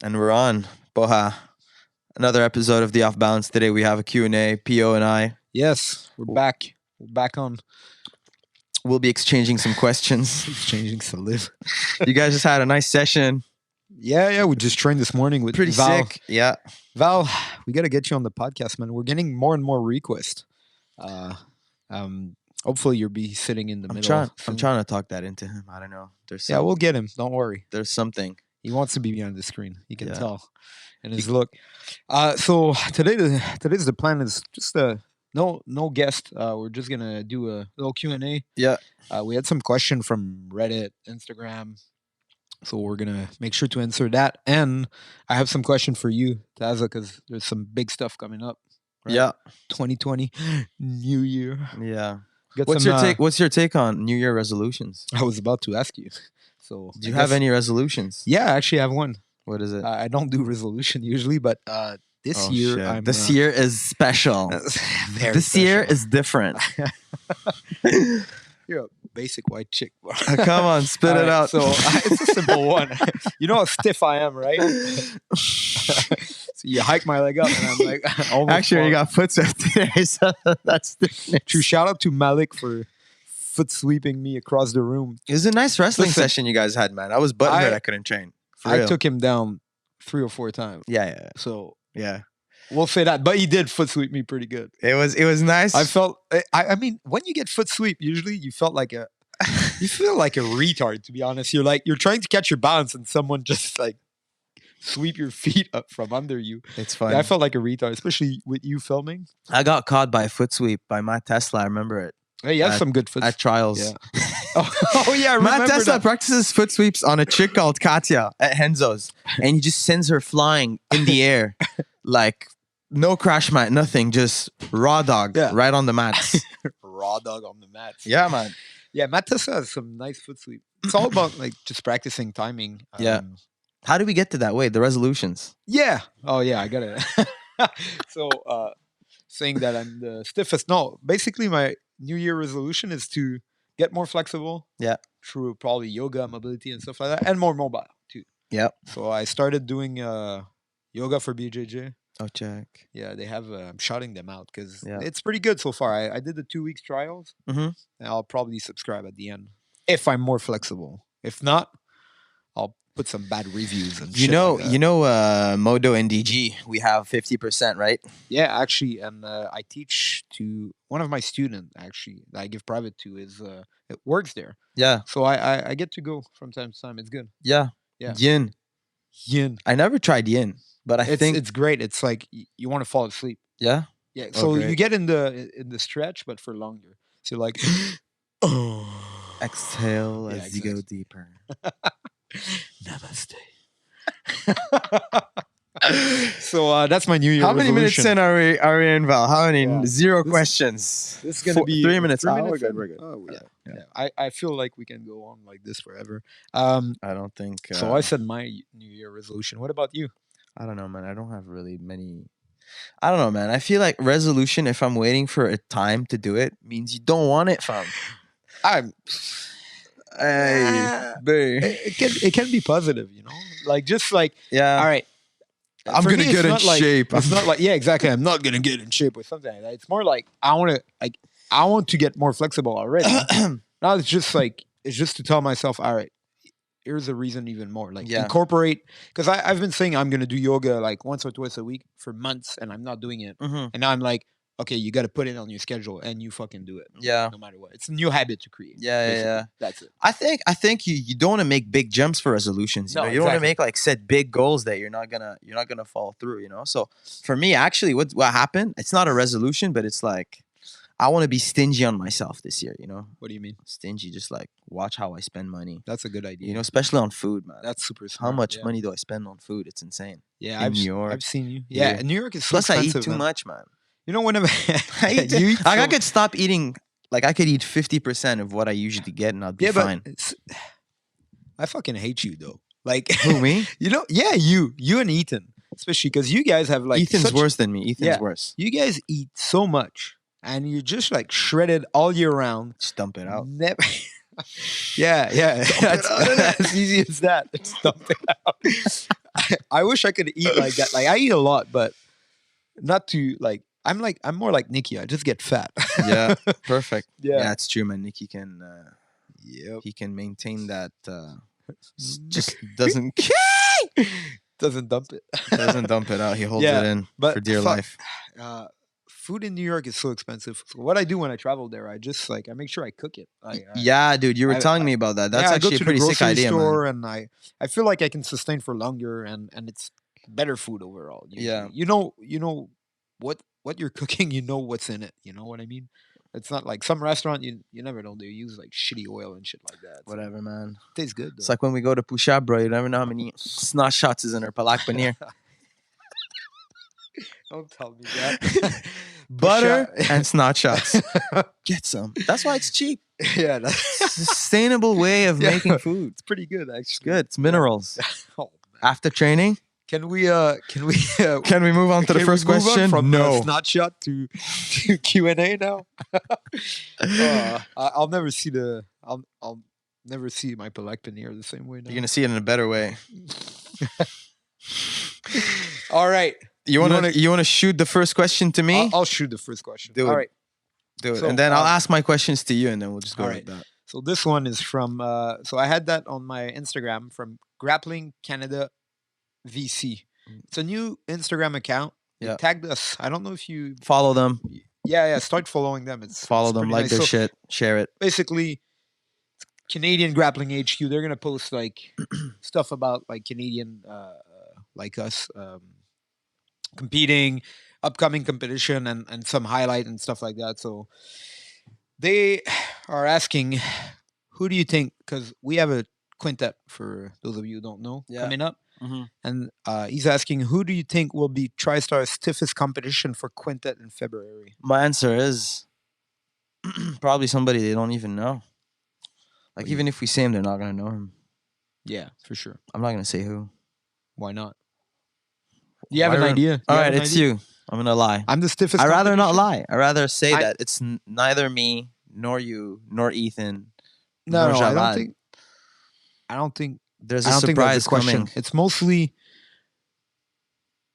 And we're on. Boha. Another episode of the Off Balance. Today we have a Q&A, PO and I. Yes, we're back. We're back on. We'll be exchanging some questions. Exchanging some live. You guys just had a nice session. Yeah. We just trained this morning with Pretty Val. sick. Yeah. Val, we got to get you on the podcast, man. We're getting more and more requests. Hopefully you'll be sitting in the middle. I'm trying to talk that into him. I don't know. Yeah, we'll get him. Don't worry. There's something. He wants to be behind the screen. You can tell. And his look. So today's the plan is just no guest. We're just gonna do a little Q&A. Yeah. We had some question from Reddit, Instagram, so we're gonna make sure to answer that. And I have some question for you, Taza, because there's some big stuff coming up. Right? Yeah. 2020, New Year. Yeah. Got What's some, your take? What's your take on New Year resolutions? I was about to ask you. So Do you have any resolutions? Yeah, I actually have one. What is it? I don't do resolution usually, but this year shit. This year is special. This year is different. You're a basic white chick. Come on, spit it out. So it's a simple one. You know how stiff I am, right? So you hike my leg up, and I'm like, actually, you got foot swept today, so that's different. True. Shout out to Malik for foot sweeping me across the room. It was a nice wrestling session you guys had, man. I was butthurt I couldn't train. I took him down 3 or 4 times. Yeah. So yeah, we'll say that. But he did foot sweep me pretty good. It was nice. I felt. I mean, when you get foot sweep, usually you feel like a retard. To be honest, you're trying to catch your balance, and someone just like sweep your feet up from under you. It's fun. Yeah, I felt like a retard, especially with you filming. I got caught by a foot sweep by Matt Tesla. I remember it. Hey, he has some good foot at trials. Yeah. oh yeah, I Matt Tesla that. practices foot sweeps on a chick called Katya at Henzo's, and he just sends her flying in the air, like no crash mat, nothing, just raw dog right on the mats. Raw dog on the mats. Yeah, man. Yeah, Matt Tesla has some nice foot sweep. It's all about like just practicing timing. Yeah. How do we get to that way? The resolutions. Yeah. Oh yeah, I got it. So saying that I'm the stiffest. No, basically my New Year resolution is to get more flexible. Yeah. Through probably yoga, mobility, and stuff like that, and more mobile too. Yeah. So I started doing yoga for BJJ. Oh, check. Yeah, they have. I'm shouting them out because it's pretty good so far. I did the 2 weeks trials, and I'll probably subscribe at the end if I'm more flexible. If not, I'll put some bad reviews and Modo NDG. We have 50%, right? Yeah, actually, and I teach to one of my students. Actually, that I give private to is it works there. Yeah. So I get to go from time to time. It's good. Yeah. Yin. I never tried yin. But I think it's great. It's like you want to fall asleep. Yeah. Yeah. So you get in the stretch, but for longer. So you're like, exhale as you go deeper. Namaste. So that's my New Year. How many minutes in are we in, Val? How many? Yeah. 0 questions. This is gonna be 3 minutes. 3 We're minutes. good. Oh yeah. I feel like we can go on like this forever. I don't think. So I said my New Year resolution. What about you? I don't know, man. I don't have really many. I don't know, man. I feel like resolution, if I'm waiting for a time to do it, means you don't want it, fam. It can be positive, you know? Like, just like, yeah. All right. I'm going to get in shape. It's not like, yeah, exactly. I'm not going to get in shape or something like that. It's more like, I want to get more flexible already. Now it's just to tell myself, all right, here's a reason even more. Like incorporate, because I've been saying I'm going to do yoga like once or twice a week for months and I'm not doing it. And now I'm like, okay, you got to put it on your schedule and you fucking do it. Yeah. No matter what. It's a new habit to create. Yeah. That's it. I think you don't want to make big jumps for resolutions. You know? You don't want to make like set big goals that you're not gonna follow through, you know? So for me, actually what happened, it's not a resolution, but it's like I want to be stingy on myself this year, you know? What do you mean? Stingy, just like watch how I spend money. That's a good idea. You know, especially on food, man. That's super smart. How much money do I spend on food? It's insane. Yeah, in New York. I've seen you. Yeah, New York is so Plus expensive. I eat too much, man. You know, whenever I could stop eating. Like I could eat 50% of what I usually get, and I'd be fine. I fucking hate you though. Like who, me? You know? Yeah, you and Ethan, especially because you guys have like Ethan's worse than me. Ethan's worse. You guys eat so much, and you're just like shredded all year round. Just dump it out. Never. Yeah. That's as easy as that. Dump it I wish I could eat like that. Like I eat a lot, but not to like. I'm more like Nikki. I just get fat. Yeah, perfect. Yeah. Yeah, it's true, man. Nikki can Yep. he can maintain that. Just doesn't Doesn't dump it. doesn't dump it out. He holds Yeah, it in but for dear fuck, life. Food in New York is so expensive. So what I do when I travel there, I just like I make sure I cook it. Yeah, dude, you were telling me about that. That's actually a pretty sick idea, man. And I feel like I can sustain for longer, and it's better food overall. Usually. Yeah. you know what you're cooking. You know what's in it. You know what I mean? It's not like some restaurant you never know. They use like shitty oil and shit like that. So Whatever, man. it tastes good. Though. It's like when we go to Pusha, bro. You never know how many snot shots is in her palak paneer. Don't tell me that. Butter and snot shots. Get some. That's why it's cheap. Yeah, Sustainable way of making food. It's pretty good actually. It's good. It's minerals. Oh, After training, can we move on to the first question? From No. snot shot to Q&A now. I'll never see I'll never see my palak paneer the same way now. You're gonna see it in a better way. All right. You wanna shoot the first question to me? I'll shoot the first question. Do it. All right. Do it, So, and then I'll ask my questions to you, and then we'll just go all like right. that. So this one is from so I had that on my Instagram from Grappling Canada VC. It's a new Instagram account. They Yeah. tagged us. I don't know if you Follow them. Yeah, start following them. It's Follow it's them. pretty Like nice. their So shit. Share it. basically Canadian Grappling HQ. They're gonna post like stuff about like Canadian like us competing, upcoming competition, and some highlight and stuff like that. So they are asking, who do you think? Because we have a quintet for those of you who don't know coming up, and he's asking, who do you think will be TriStar's stiffest competition for quintet in February? My answer is probably somebody they don't even know. Like even if we say him, they're not gonna know him. Yeah, for sure. I'm not gonna say who. Why not? Do you have an idea? All right, it's you. I'm gonna lie. I'm the stiffest. I'd rather not competition? lie. I'd rather say that it's neither me nor you nor Ethan. No, nor I Javad. don't think. There's I a don't think that's surprise the question. coming. It's mostly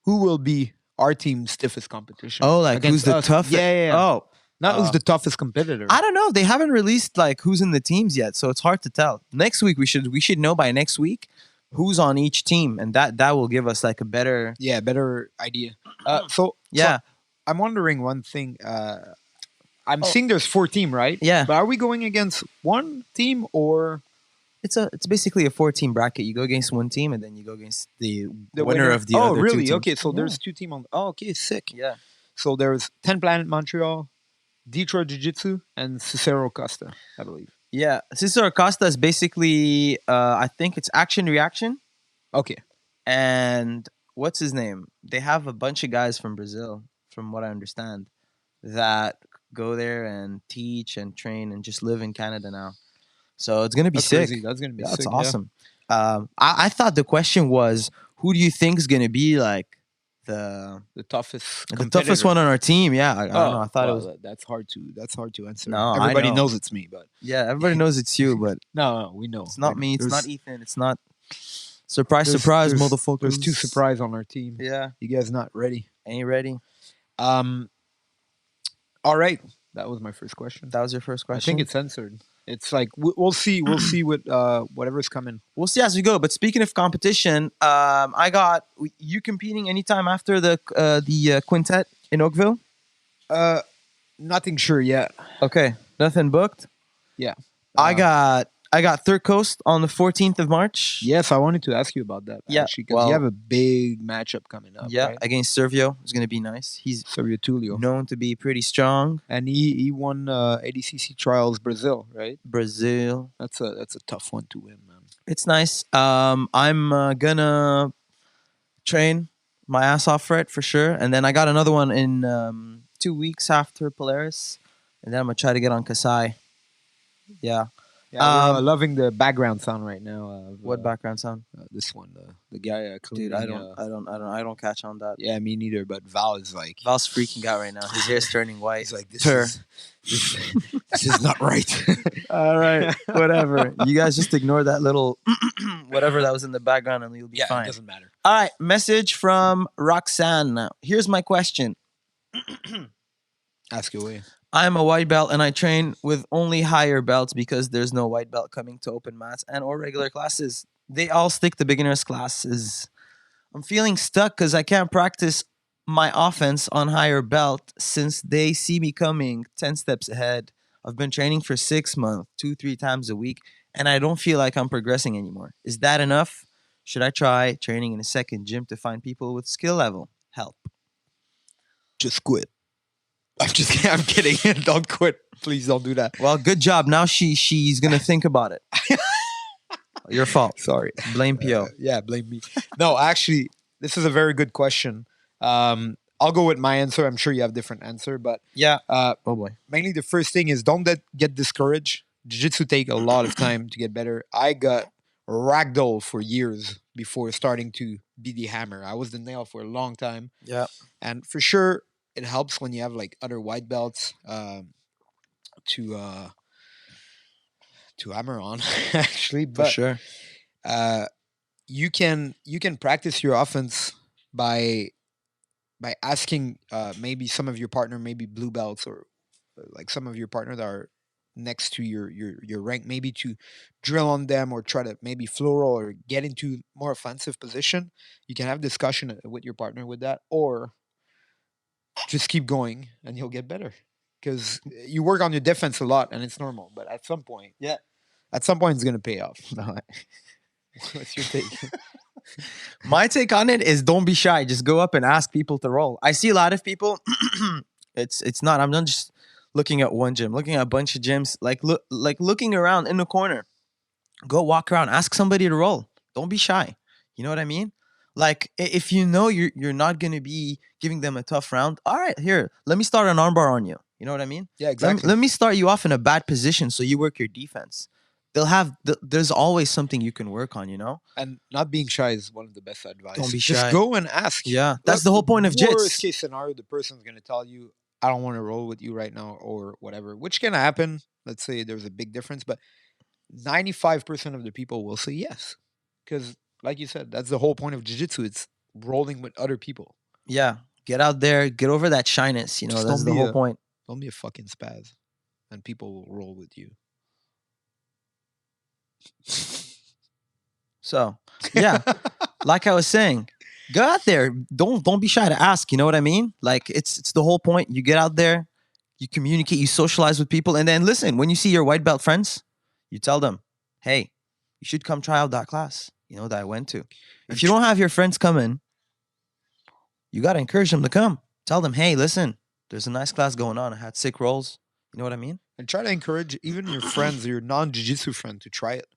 who will be our team's stiffest competition. Oh, like who's against the us. toughest? Yeah. Oh, Not who's the toughest competitor. I don't know. They haven't released like who's in the teams yet, so it's hard to tell. Next week we should know by next week who's on each team, and that will give us like a better. Yeah, better idea. Yeah. So I'm wondering one thing. I'm seeing there's 4 teams, right? Yeah. But are we going against one team or It's basically a 4-team bracket. You go against one team, and then you go against the winner of the other 2 really? teams. Okay, so there's 2 teams on. Oh, okay, sick. Yeah. So there's 10 Planet Montreal, Detroit Jiu-Jitsu, and Cicero Costa, I believe. Yeah, Cicero Costa is basically, I think it's action reaction. Okay. And what's his name? They have a bunch of guys from Brazil, from what I understand, that go there and teach and train and just live in Canada now. So it's gonna be sick. Crazy. That's gonna be sick. That's awesome. I thought the question was, who do you think is gonna be like the toughest one on our team? Yeah, I don't know. I thought it was. That's hard to answer. No, everybody I know. knows it's me, but Yeah, everybody knows it's you, but no, we know it's not me. It's There's- not Ethan. It's not. Surprise, there's- surprise, there's- motherfuckers. There's 2 surprises on our team. Yeah, You guys not ready? ain't ready. All right. That was my first question. That was your first I question. think it's answered. It's like we'll see. We'll see what whatever's coming. We'll see as we go. But speaking of competition, I got you competing anytime after the quintet in Oakville. Nothing sure yet. Okay, nothing booked. Yeah. I got Third Coast on the 14th of March. Yes, I wanted to ask you about that. Yeah, actually, because well- you have a big matchup coming up. Yeah, right? against Servio. It's gonna be nice. He's Sergio Tulio, known to be pretty strong. and he won ADCC Trials Brazil, right? Brazil. That's a tough one to win, man. It's nice. I'm gonna train my ass off for it for sure, and then I got another one in 2 weeks after Polaris, and then I'm gonna try to get on Kasai. Yeah. Yeah, we're loving the background sound right now. Of, What background sound? This one, the guy. Dude, I don't catch on that. Yeah, me neither. But Val is like, Val's freaking out right now. His hair's turning white. he's like, this Tur. is not right. All right, whatever. You guys just ignore that little whatever that was in the background, and you'll be Yeah, fine. it doesn't matter. All right, message from Roxanne. Here's my question. Ask away. I'm a white belt and I train with only higher belts because there's no white belt coming to open mats and or regular classes. They all stick to beginners classes. I'm feeling stuck because I can't practice my offense on higher belt since they see me coming 10 steps ahead. I've been training for 6 months, 2-3 times a week, and I don't feel like I'm progressing anymore. Is that enough? Should I try training in a second gym to find people with skill level? Help. Just quit. I'm just kidding. I'm kidding. Don't quit. Please don't do that. Well, good job. Now she's gonna think about it. Your fault. Sorry. Blame PO. Yeah, blame me. No, actually, this is a very good question. I'll go with my answer. I'm sure you have a different answer, but Yeah. Oh boy. mainly the first thing is don't get discouraged. Jiu-Jitsu take a lot of time to get better. I got ragdoll for years before starting to be the hammer. I was the nail for a long time. Yeah. And for sure, it helps when you have like other white belts to hammer on, actually. But For sure. you can practice your offense by asking maybe some of your partner, maybe blue belts or like some of your partner that are next to your rank, maybe to drill on them or try to maybe floral or get into more offensive position. You can have discussion with your partner with that, or just keep going and you'll get better. Because you work on your defense a lot and it's normal, but at some point it's gonna pay off. What's your take? My take on it is don't be shy. Just go up and ask people to roll. I see a lot of people. it's not. I'm not just looking at one gym. Looking at a bunch of gyms. Like looking around in the corner. Go walk around. Ask somebody to roll. Don't be shy. You know what I mean? Like if you know you're not gonna be giving them a tough round. All right, here. Let me start an armbar on you. You know what I mean? Yeah, exactly. Let me start you off in a bad position so you work your defense. There's always something you can work on, you know? And not being shy is one of the best advice. Don't be Just shy. go and ask. Yeah, that's the whole point of jits. Worst case scenario, the person's going to tell you, I don't want to roll with you right now or whatever, which can happen. Let's say there's a big difference, but 95% of the people will say yes. Because like you said, that's the whole point of jiu-jitsu. It's rolling with other people. Yeah, get out there, get over that shyness, you know, Just that's the whole point. Don't be a fucking spaz and people will roll with you. So, yeah, like I was saying, go out there. Don't be shy to ask. You know what I mean? Like it's the whole point. You get out there, you communicate, you socialize with people, and then listen. When you see your white belt friends, you tell them, "Hey, you should come try out that class. You know that I went to." If you don't have your friends coming, you gotta encourage them to come. Tell them, "Hey, listen, there's a nice class going on. I had sick rolls." You know what I mean? And try to encourage even your friends, your non-jiu-jitsu friend, to try it.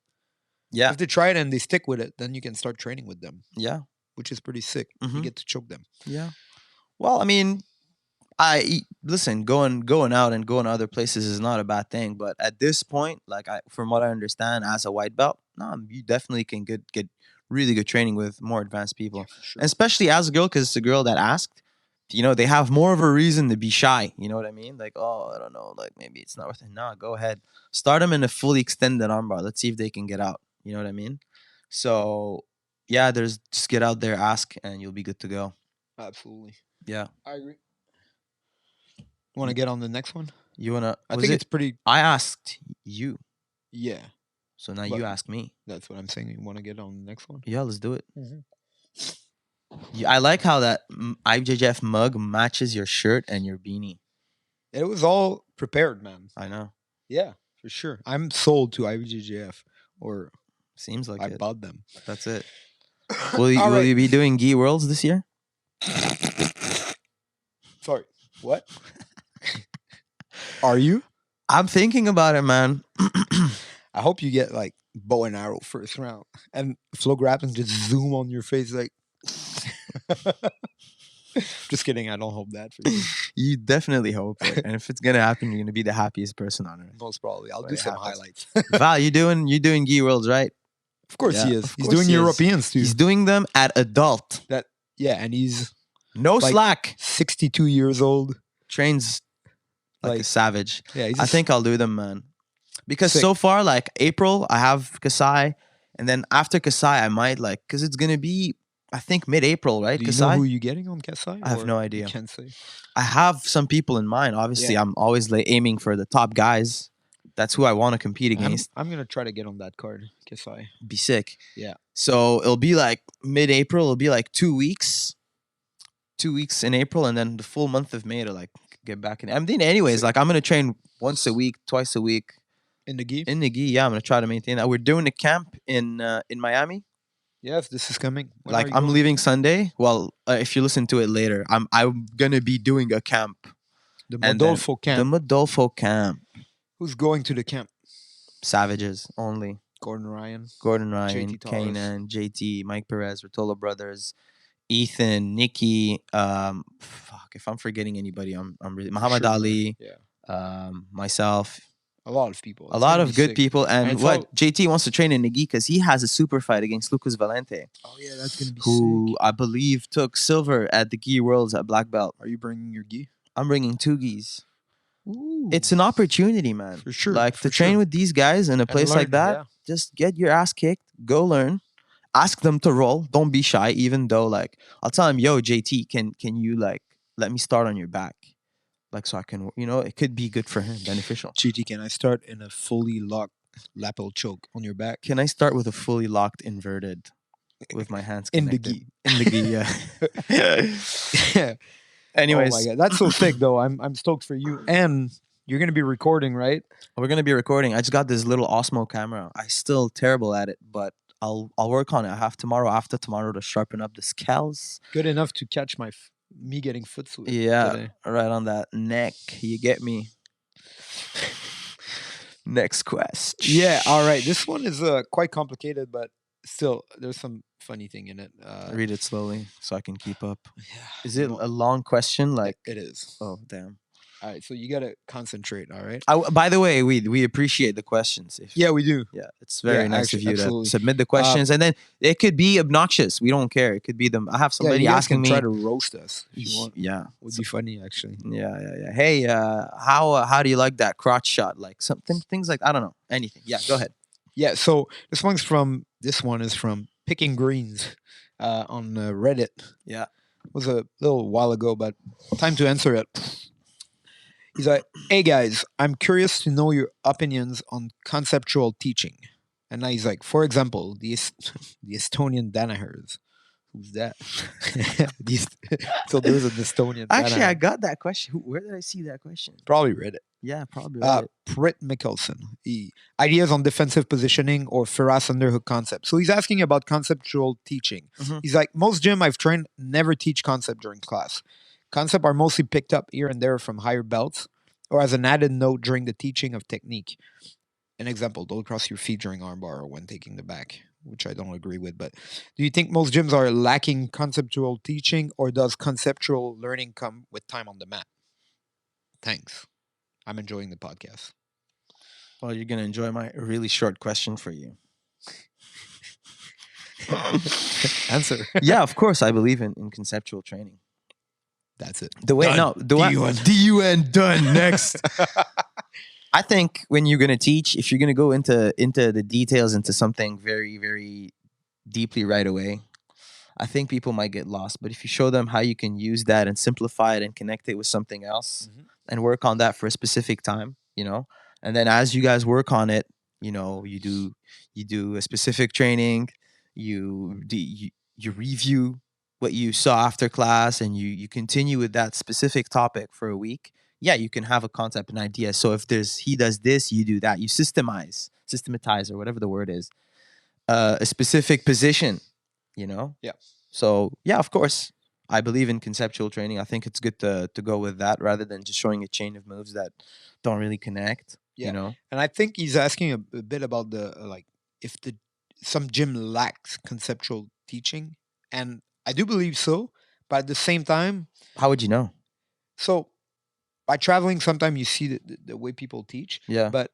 Yeah. If they try it and they stick with it, then you can start training with them. Yeah. Which is pretty sick. You get to choke them. Yeah. Well, I mean, listen, going out and going to other places is not a bad thing, but at this point, like from what I understand, as a white belt, no, you definitely can get really good training with more advanced people, Sure. and especially as a girl, because it's a girl that asked. You know, they have more of a reason to be shy. You know what I mean? Like, oh, I don't know, like maybe it's not worth it. Nah, go ahead, start them in a fully extended armbar. Let's see if they can get out. You know what I mean? So yeah, there's just get out there, ask, and you'll be good to go. Absolutely. Yeah, I agree. Want to get on the next one? you wanna? I think it's pretty. I asked you, Yeah, so now But- you ask me. that's what I'm saying. You want to get on the next one? Yeah, let's do it. Mhm. I like how that IJJF mug matches your shirt and your beanie. It was all prepared, man. I know. Yeah, for sure. I'm sold to IBJJF, or Seems like I it. bought them. That's it. Will you, All will right. you be doing Gi Worlds this year? Sorry. What? Are you? I'm thinking about it, man. I hope you get like bow and arrow first round and flow grab and just zoom on your face like. Just kidding. I don't hope that for you. You definitely hope it. And if it's gonna happen, you're gonna be the happiest person on earth. Most probably. I'll But do it some happens. highlights. Val, you doing Gi Worlds, right? Of course he Yeah, is. of He's course doing he is. Europeans too. He's doing them at adult. Yeah, and he's No Like- slack. 62 years old. Trains like a Like, savage. yeah, he's I think I'll do them, man. Because Sick. so far, like April, I have Kasai, and then after Kasai, I might because it's gonna be I think mid-April, right? Do you know who you're getting on Kasai? I have no idea. You can't say. I have some people in mind. Obviously, Yeah. I'm always aiming for the top guys. That's who I want to compete against. I'm gonna try to get on that card, Kasai. Be sick. Yeah. So it'll be like mid-April. It'll be like 2 weeks. 2 weeks in April, and then the full month of May to like get back in. I mean, anyways, like I'm gonna train once a week, twice a week In the gi? in the gi. Yeah, I'm gonna try to maintain that. We're doing a camp in Miami. Yes, this is coming. When Like are you I'm going? leaving Sunday. Well, if you listen to it later, I'm gonna be doing a camp. The And then Modolfo camp. The Modolfo camp. Who's going to the camp? Savages only. Gordon Ryan, JT Torres. Kanan, JT, Mike Perez, Rotolo brothers, Ethan, Nikki. Fuck, if I'm forgetting anybody, I'm really Muhammad Sure. Ali. Yeah. Myself. A lot of people. A lot of good people. And it's what all- JT wants to train in Nagi because he has a super fight against Lucas Valente, Oh yeah, that's gonna be who sick. I believe took silver at the Gi Worlds at Black Belt. Are you bringing your gi? I'm bringing 2 Gis. Ooh. It's an opportunity, man. For sure. Like for to train sure. with these guys in a And place like learn, that. yeah. Just get your ass kicked. Go learn. Ask them to roll. Don't be shy. Even though, like, I'll tell him, "Yo, JT, can you like let me start on your back, like so I can, it could be good for him, beneficial." GT, can I start in a fully locked lapel choke on your back? Can I start with a fully locked inverted, with my hands In the connected? gi. In the gi, yeah. Anyways, Oh my god, that's so sick though. I'm stoked for you, and you're gonna be recording, right? we're gonna be recording. I just got this little Osmo camera. I still terrible at it, but I'll work on it. I have tomorrow, after tomorrow, to sharpen up the scales. Good enough to catch me getting foot sweep. Yeah, today. right on that neck. You get me. Next question. Yeah. All right. This one is quite complicated, but still, there's some funny thing in it. Read it slowly so I can keep up. Yeah, Is it a long question? Like, it is. oh damn. All right. So you gotta concentrate. All right. By the way, we appreciate the questions. Yeah, we do. Yeah, it's very Yeah, nice actually, of you absolutely. to submit the questions, and then it could be obnoxious. We don't care. It could be them. I have Yeah, somebody you guys asking can me. try to roast us if you want. Yeah, Would be funny actually. yeah. Hey, how do you like that crotch shot? Like something, things like I don't know, anything. Yeah, go ahead. Yeah. So this one is from Picking Greens on Reddit. Yeah. It was a little while ago, but time to answer it. He's like, "Hey guys, I'm curious to know your opinions on conceptual teaching." And now he's like, for example, the Estonian Danahers. Who's that? So there's an Estonian. Actually, I Danaher. got that question. Where did I see that question? Probably read it. Yeah, probably. Right. Prit Mickelson. Ideas on defensive positioning or Firas underhook concept. So he's asking about conceptual teaching. Mhm. He's like, most gym I've trained never teach concept during class. Concept are mostly picked up here and there from higher belts or as an added note during the teaching of technique. An example, don't cross your feet during armbar or when taking the back, which I don't agree with. But do you think most gyms are lacking conceptual teaching or does conceptual learning come with time on the mat? Thanks. I'm enjoying the podcast. Well, you're gonna enjoy my really short question for you. Answer. Yeah, of course, I believe in conceptual training. That's it. The way Done. no, the way DUN. DUN done next. I think when you're gonna teach, if you're gonna go into the details, into something very, very deeply right away, I think people might get lost. But if you show them how you can use that and simplify it and connect it with something else and work on that for a specific time, and then as you guys work on it, you do a specific training, you review what you saw after class, and you continue with that specific topic for a week. Yeah, you can have a concept, an idea. So if he does this, you do that. You systematize, or whatever the word is, a specific position. Yeah. So yeah, of course, I believe in conceptual training. I think it's good to go with that rather than just showing a chain of moves that don't really connect. Yeah. And I think he's asking a bit about the if some gym lacks conceptual teaching, and I do believe so. But at the same time, How would you know? so by traveling, sometimes you see the way people teach. Yeah. But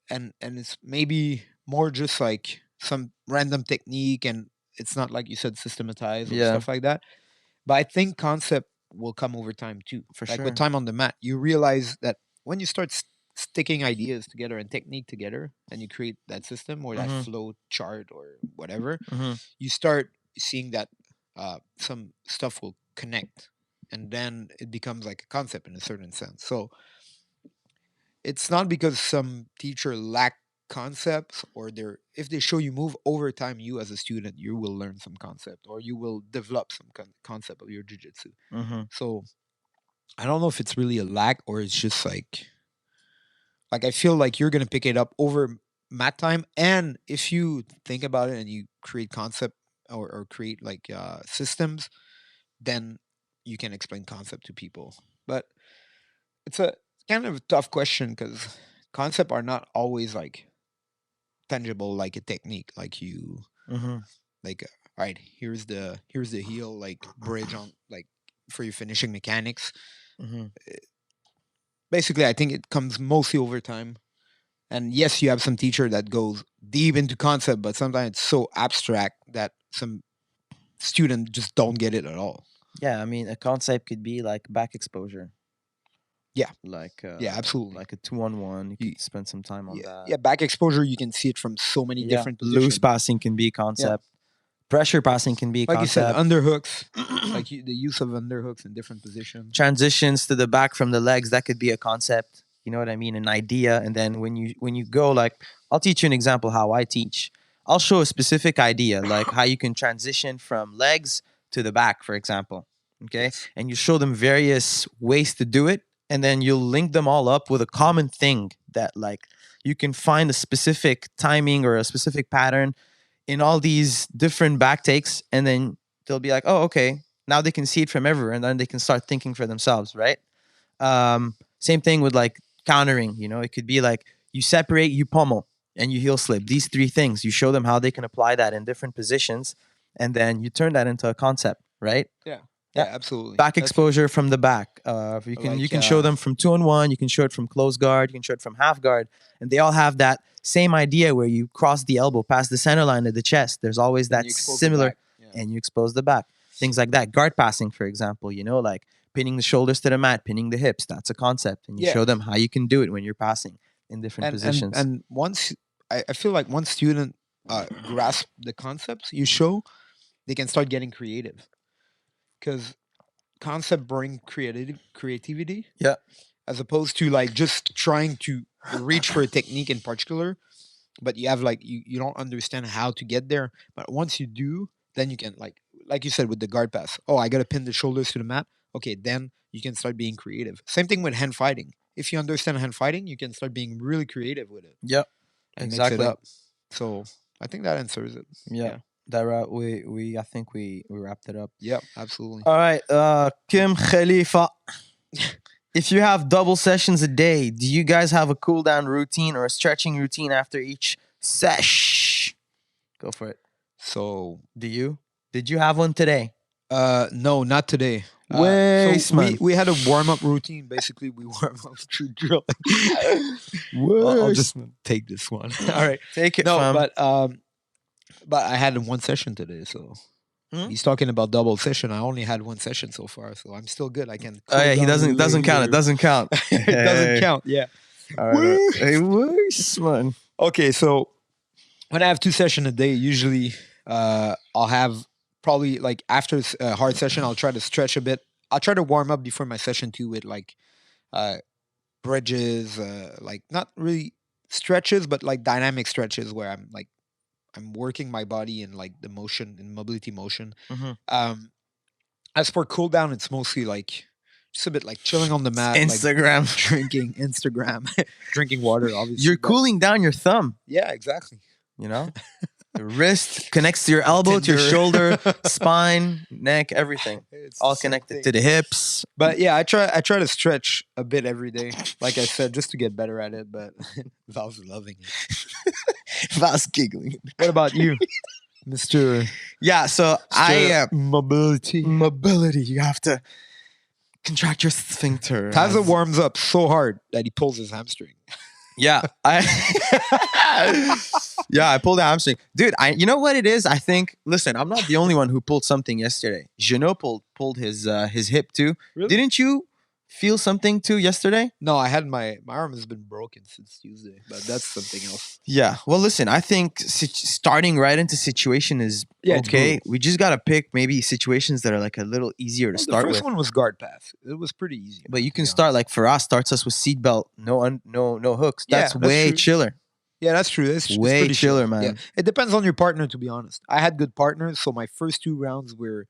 and it's maybe more just like some random technique, and it's not like you said systematized or Yeah. stuff like that. But I think concept will come over time too. For like sure. with time on the mat, you realize that when you start sticking ideas together and technique together, and you create that system or that Mhm. flow chart or whatever, Mhm. you start seeing that some stuff will connect, and then it becomes like a concept in a certain sense. So it's not because some teacher lack concepts, or if they show you move over time, you as a student, you will learn some concept, or you will develop some concept of your jiu-jitsu. So I don't know if it's really a lack, or it's just like I feel like you're gonna pick it up over mat time. And if you think about it and you create concept, or create like systems, then you can explain concept to people. But it's a kind of a tough question, because concept are not always like tangible like a technique. Like you like all right, here's the heel like bridge on like for your finishing mechanics. Basically I think it comes mostly over time. And yes, you have some teacher that goes deep into concept, but sometimes it's so abstract that some student just don't get it at all. Yeah, I mean, a concept could be like back exposure. Yeah. Like yeah, absolutely. Like a 2-on-1. You can spend some time on that. Yeah, back exposure, you can see it from so many different positions. Loose passing can be concept. Pressure passing can be like concept. You said, underhooks, like the use of underhooks in different positions. Transitions to the back from the legs, that could be a concept. You know what I mean? An idea. And then when you go, like, I'll teach you an example how I teach. I'll show a specific idea, like how you can transition from legs to the back, for example. Okay? And you show them various ways to do it. And then you'll link them all up with a common thing that, like, you can find a specific timing or a specific pattern in all these different back takes. And then they'll be like, oh, okay. Now they can see it from everywhere. And then they can start thinking for themselves, right? Same thing with like countering. You know, it could be like you separate, you pummel, and you heel slip. These three things, you show them how they can apply that in different positions. And then you turn that into a concept, right? Yeah, absolutely. Back exposure from the back. You can show them from 2-on-1. You can show it from close guard. You can show it from half guard, and they all have that same idea where you cross the elbow past the center line of the chest. There's always that similar, and you expose the back. Things like that. Guard passing, for example. You know, like pinning the shoulders to the mat, pinning the hips. That's a concept, and you show them how you can do it when you're passing in different positions. And once I feel like once student grasp the concepts you show, they can start getting creative. Because concept bring creativity, as opposed to like just trying to reach for a technique in particular, but you have like you don't understand how to get there. But once you do, then you can like you said with the guard pass. Oh, I gotta pin the shoulders to the mat. Okay, then you can start being creative. Same thing with hand fighting. If you understand hand fighting, you can start being really creative with it. Yep, exactly. Mix it up. So I think that answers it. Yeah. That I think we wrapped it up. Yep, absolutely. All right, Kim Khalifa. If you have double sessions a day, do you guys have a cool down routine or a stretching routine after each sesh? Go for it. So, do you? Did you have one today? No, not today. We had a warm up routine. Basically, we warm up through drilling. I'll just take this one. All right, take it. No, but I had one session today, so he's talking about double session. I only had one session so far, so I'm still good. I can. Oh yeah, he doesn't count. It doesn't count. It doesn't count. Yeah. All right. Hey, worse, man. Okay, so when I have 2 sessions a day, usually I'll have probably like after a hard session, I'll try to stretch a bit. I'll try to warm up before my session 2 with like bridges, like not really stretches, but like dynamic stretches where I'm working my body in like the motion, in mobility motion. As for cool down, it's mostly like just a bit like chilling on the mat, Instagram, like, drinking water. Obviously, you're cooling down your thumb. Yeah, exactly. You know, the wrist connects to your elbow, to your shoulder, spine, neck, everything. It's all connected to the hips. But yeah, I try to stretch a bit every day. Like I said, just to get better at it. But Val's loving it. Val's giggling. What about you, Mr. Yeah, so mobility. You have to contract your sphincter. Taza warms up so hard that he pulls his hamstring. Yeah, I pulled a hamstring, dude. You know what it is? I think. Listen, I'm not the only one who pulled something yesterday. Jeannot pulled his hip too. Really? Didn't you feel something too yesterday? No, I had my arm has been broken since Tuesday, but that's something else. Yeah. Well, listen, I think starting right into situation is okay. We just gotta pick maybe situations that are like a little easier to start with. The first with. one was guard pass. It was pretty easy. But you can start like for us, starts us with seatbelt, no hooks. Yeah, That's way chiller. Yeah, that's true. It's way pretty chiller, man. Yeah. It depends on your partner, to be honest. I had good partners, so my first 2 rounds were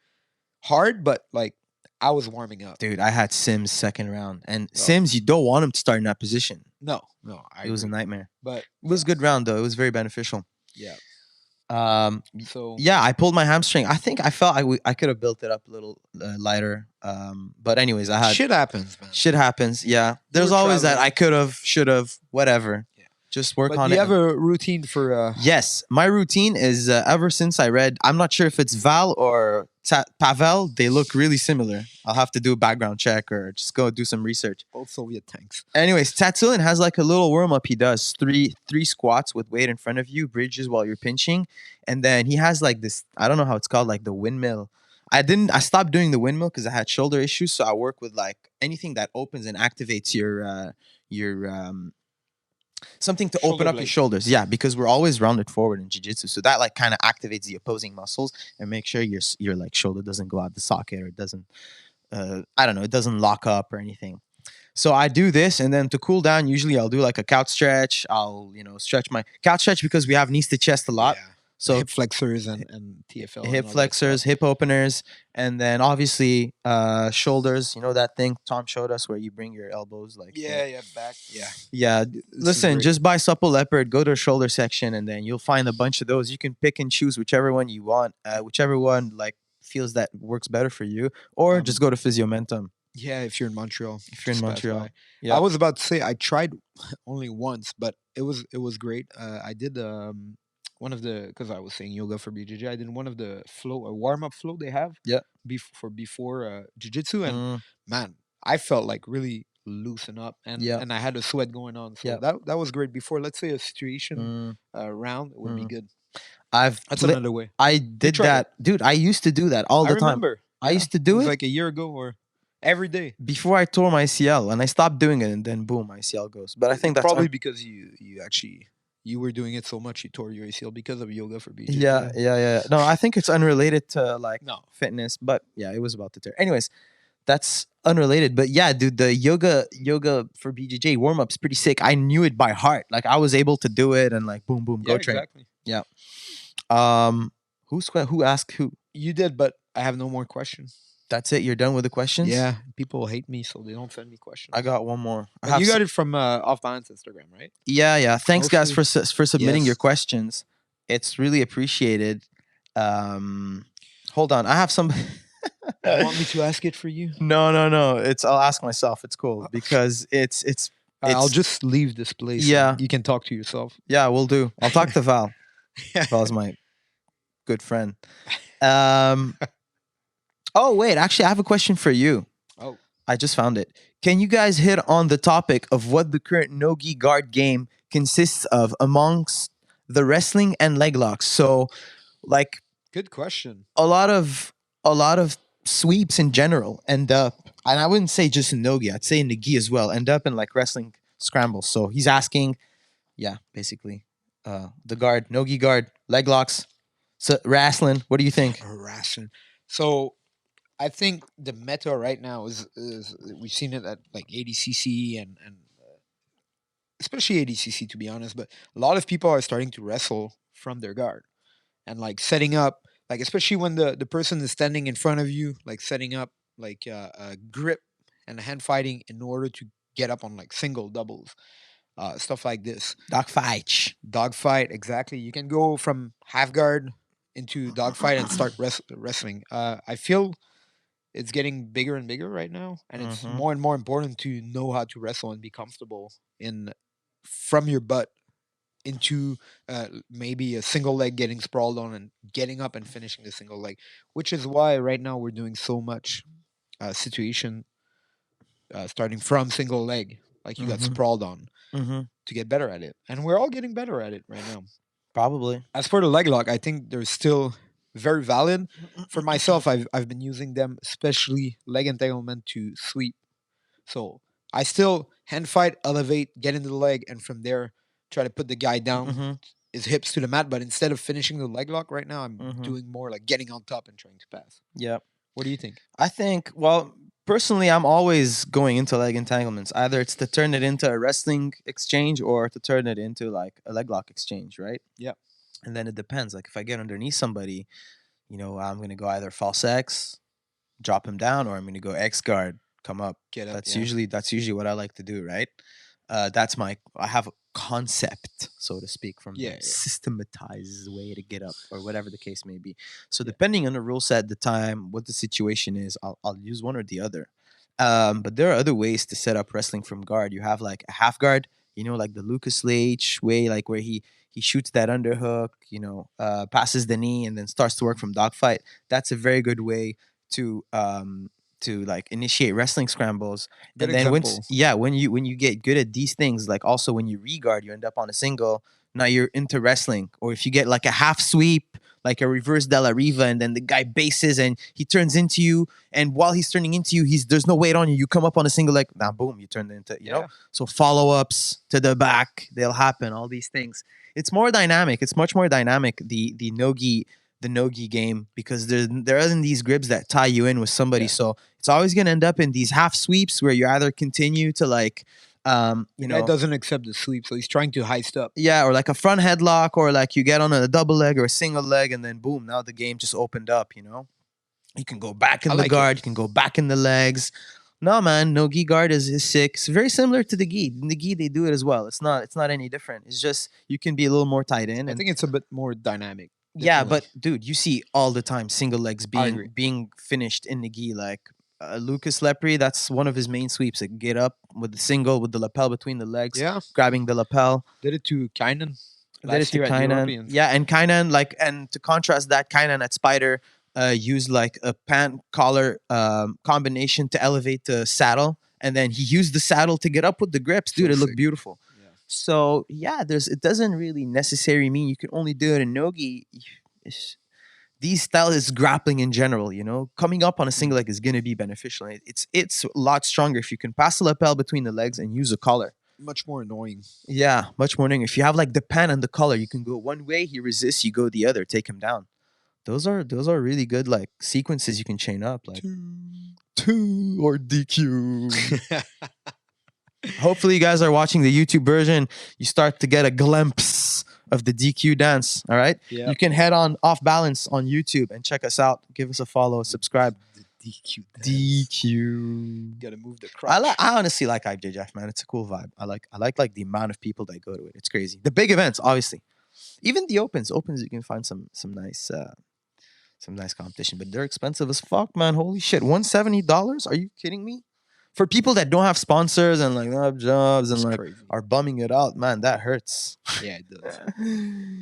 hard, but like I was warming up. Dude, I had Sims second round, and Sims, you don't want him to start in that position. No, it was a nightmare. But it was a good round though. It was very beneficial. Yeah. So yeah, I pulled my hamstring. I think I felt I could have built it up a little lighter. But anyways, I had shit happens, man. Shit happens. Yeah, there's always that I could have, should have, whatever. Just work on it. Do you have a routine for? Yes, my routine is ever since I read. I'm not sure if it's Val or Pavel. They look really similar. I'll have to do a background check or just go do some research. Both Soviet tanks. Anyways, Tatsulin has like a little warm up. He does three squats with weight in front of you, bridges while you're pinching, and then he has like this. I don't know how it's called, like the windmill. I stopped doing the windmill because I had shoulder issues. So I work with like anything that opens and activates your something to open up your shoulders. Yeah, because we're always rounded forward in jiu-jitsu. So that like kind of activates the opposing muscles and make sure your like shoulder doesn't go out the socket or it doesn't I don't know, it doesn't lock up or anything. So I do this, and then to cool down, usually I'll do like a couch stretch. I'll, stretch my couch stretch because we have knees to chest a lot. Yeah. So hip flexors and TFL. Hip flexors, hip openers, and then obviously shoulders. You know that thing Tom showed us where you bring your elbows like back. Yeah. Listen, just buy Supple Leopard, go to the shoulder section, and then you'll find a bunch of those. You can pick and choose whichever one you want, whichever one like feels that works better for you, or just go to Physiomentum. Yeah, if you're in Montreal. Yeah. I was about to say I tried only once, but it was great. I did one of the, because I was saying yoga for BJJ, I did one of the flow, a warm up flow they have. Yeah. Before jiu-jitsu, and man, I felt like really loosen up, and I had a sweat going on. So that was great. Before, let's say, a situation round, it would be good. That's another way. I did that, dude. I used to do that all the time. I used to do it like a year ago or every day before I tore my ACL, and I stopped doing it, and then boom, my ACL goes. But I think that's probably because you were doing it so much, you tore your ACL because of yoga for BJJ. Yeah. No, I think it's unrelated to like fitness, but yeah, it was about to tear. Anyways, that's unrelated. But yeah, dude, the yoga for BJJ warm up's pretty sick. I knew it by heart. Like I was able to do it, and like boom, go train. Exactly. Yeah. Who asked who? You did, but I have no more questions. That's it. You're done with the questions? Yeah. People hate me, so they don't send me questions. I got one more. You got it from Off Balance Instagram, right? Yeah. Thanks, guys, for submitting your questions. It's really appreciated. Hold on. I have some. You want me to ask it for you? No. I'll ask myself. It's cool because it's I'll just leave this place. Yeah. You can talk to yourself. Yeah, we'll do. I'll talk to Val. Val's my good friend. Oh, wait. Actually, I have a question for you. Oh. I just found it. Can you guys hit on the topic of what the current no-gi guard game consists of amongst the wrestling and leg locks? So, like... Good question. A lot of sweeps in general end up, and I wouldn't say just in no-gi, I'd say in the gi as well, end up in like wrestling scrambles. So he's asking, basically, the guard, no-gi guard, leg locks, so wrestling. What do you think? Wrestling. So... I think the meta right now is we've seen it at like ADCC and especially ADCC, to be honest, but a lot of people are starting to wrestle from their guard and like setting up, like especially when the person is standing in front of you, like setting up like a grip and a hand fighting in order to get up on like single doubles, stuff like this. Dogfight, exactly. You can go from half guard into dogfight and start wrestling. I feel it's getting bigger and bigger right now, and it's more and more important to know how to wrestle and be comfortable from your butt into maybe a single leg getting sprawled on and getting up and finishing the single leg, which is why right now we're doing so much situation starting from single leg, like you got sprawled on, to get better at it. And we're all getting better at it right now. Probably. As for the leg lock, I think there's still... very valid. For myself, I've been using them, especially leg entanglement to sweep So I still hand fight, elevate, get into the leg, and from there try to put the guy down, Mm-hmm. his hips to the mat. But instead of finishing the leg lock right now, I'm Mm-hmm. doing more like getting on top and trying to pass. Yeah. What do you think? I think, well, personally, I'm always going into leg entanglements. Either it's to turn it into a wrestling exchange or to turn it into like a leg lock exchange, right? Yeah. And then it depends. Like if I get underneath somebody, I'm going to go either false X, drop him down, or I'm going to go X guard, come up. Get up. That's yeah. usually what I like to do, right? I have a concept, so to speak, from Yeah, yeah. systematized way to get up or whatever the case may be. So depending on the rule set, the time, what the situation is, I'll use one or the other. But there are other ways to set up wrestling from guard. You have like a half guard, like the Lucas Leach way, like where he shoots that underhook, passes the knee and then starts to work from dogfight. That's a very good way to like initiate wrestling scrambles. Good And then example. when you get good at these things, like also when you regard, you end up on a single. Now you're into wrestling. Or if you get like a half sweep, like a reverse de la Riva, and then the guy bases and he turns into you, and while he's turning into you, there's no weight on you. You come up on a single leg, now boom, you turn into know. So follow ups to the back, they'll happen. All these things. It's more dynamic. It's much more dynamic. The nogi game, because there aren't these grips that tie you in with somebody. Yeah. So it's always going to end up in these half sweeps where you either continue to like, Guy doesn't accept the sweep, so he's trying to heist up. Yeah, or like a front headlock, or like you get on a double leg or a single leg, and then boom, now the game just opened up. You can go back in the guard, you can go back in the legs. No, man, no gi guard is sick. It's very similar to the gi. In the gi, they do it as well. It's not any different. It's just you can be a little more tied in. I think it's a bit more dynamic. Yeah, but dude, you see all the time single legs I agree. being finished in the gi. Like Lucas Lepre, that's one of his main sweeps. Like get up with the single with the lapel between the legs, Yeah. grabbing the lapel. Did it to Kainan. Did it to Kainan. Yeah, and Kainan, like, and to contrast that, Kainan at Spider used like a pant collar combination to elevate the saddle, and then he used the saddle to get up with the grips. Dude, it looked beautiful. Yeah. So yeah, it doesn't really necessarily mean you can only do it in nogi. These styles is grappling in general, coming up on a single leg is going to be beneficial. It's a lot stronger if you can pass the lapel between the legs and use a collar. Much more annoying. Yeah, much more annoying. If you have like the pan and the collar, you can go one way, he resists, you go the other, take him down. Those are really good like sequences you can chain up, like two or DQ. Hopefully you guys are watching the YouTube version. You start to get a glimpse of the DQ dance. All right. Yeah. You can head on Off Balance on YouTube and check us out. Give us a follow, subscribe. DQ. Gotta move the crotch. I honestly like IJJF, man. It's a cool vibe. I like the amount of people that go to it. It's crazy. The big events, obviously. Even the opens you can find some nice competition, but they're expensive as fuck, man. Holy shit, $170? Are you kidding me? For people that don't have sponsors and like don't have jobs and like crazy. Are bumming it out, man, that hurts. Yeah, it does.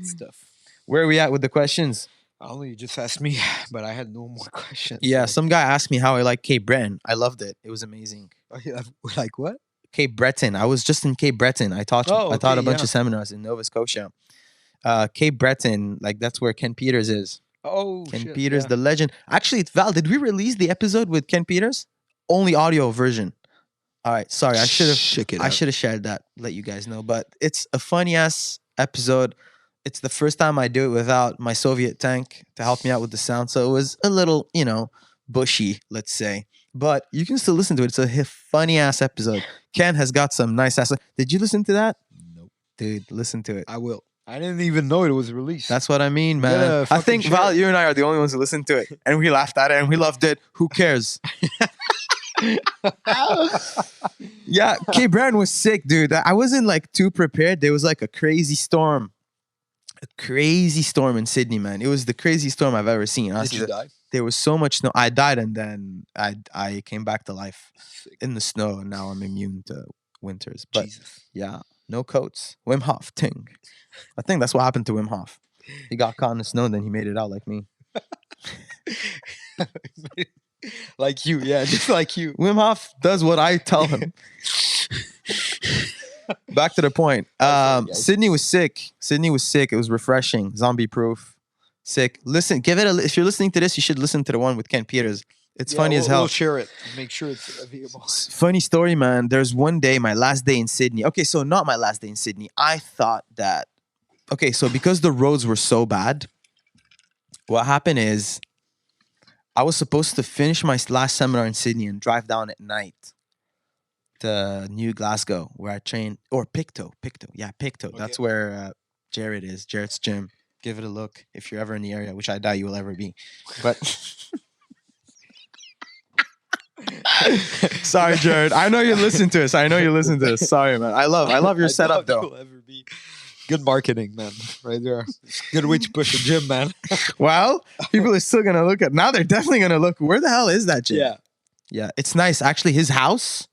Stuff. Where are we at with the questions? You just asked me, but I had no more questions. Yeah, some guy asked me how I like Cape Breton. I loved it. It was amazing. Like what? Cape Breton. I was just in Cape Breton. I taught a bunch of seminars in Nova Scotia. Cape Breton, like that's where Ken Peters is. Oh, Ken Peters, the legend. Actually, Val, did we release the episode with Ken Peters? Only audio version. All right, sorry, I should have shared that. Let you guys know, but it's a funny ass episode. It's the first time I do it without my Soviet tank to help me out with the sound, so it was a little, bushy, let's say. But you can still listen to it. It's a funny ass episode. Ken has got some nice ass. Did you listen to that? Nope. Dude, listen to it. I will. I didn't even know it was released. That's what I mean, man. I think Val, you and I are the only ones who listened to it, and we laughed at it and we loved it. Who cares? Yeah, K. Brown was sick, dude. I wasn't like too prepared. There was like a crazy storm in Sydney, man. It was the craziest storm I've ever seen. Honestly, did you die? There was so much snow. I died, and then I came back to life in the snow, and now I'm immune to winters. But yeah, no coats. Wim Hof ting. I think that's what happened to Wim Hof. He got caught in the snow, and then he made it out like me. Like you, yeah, just like you. Wim Hof does what I tell him. Back to the point. Sydney was sick. It was refreshing. Zombie proof. Sick. Listen, if you're listening to this, you should listen to the one with Ken Peters. It's funny as hell. We'll share it. Make sure it's available. Funny story, man. There's one day, my last day in Sydney. Okay, so not my last day in Sydney. I thought that. Okay, so because the roads were so bad, what happened is I was supposed to finish my last seminar in Sydney and drive down at night to New Glasgow, where I train, or Pictou. Yeah, Pictou. Okay. That's where Jared is. Jared's gym. Give it a look if you're ever in the area, which I doubt you will ever be. But sorry, Jared. I know you listen to us. Sorry, man. I love your setup, though. You'll ever be. Good marketing, man. Right there. Good way to push a gym, man. Well, people are still gonna look at. Now they're definitely gonna look. Where the hell is that gym? Yeah. It's nice. Actually, his house.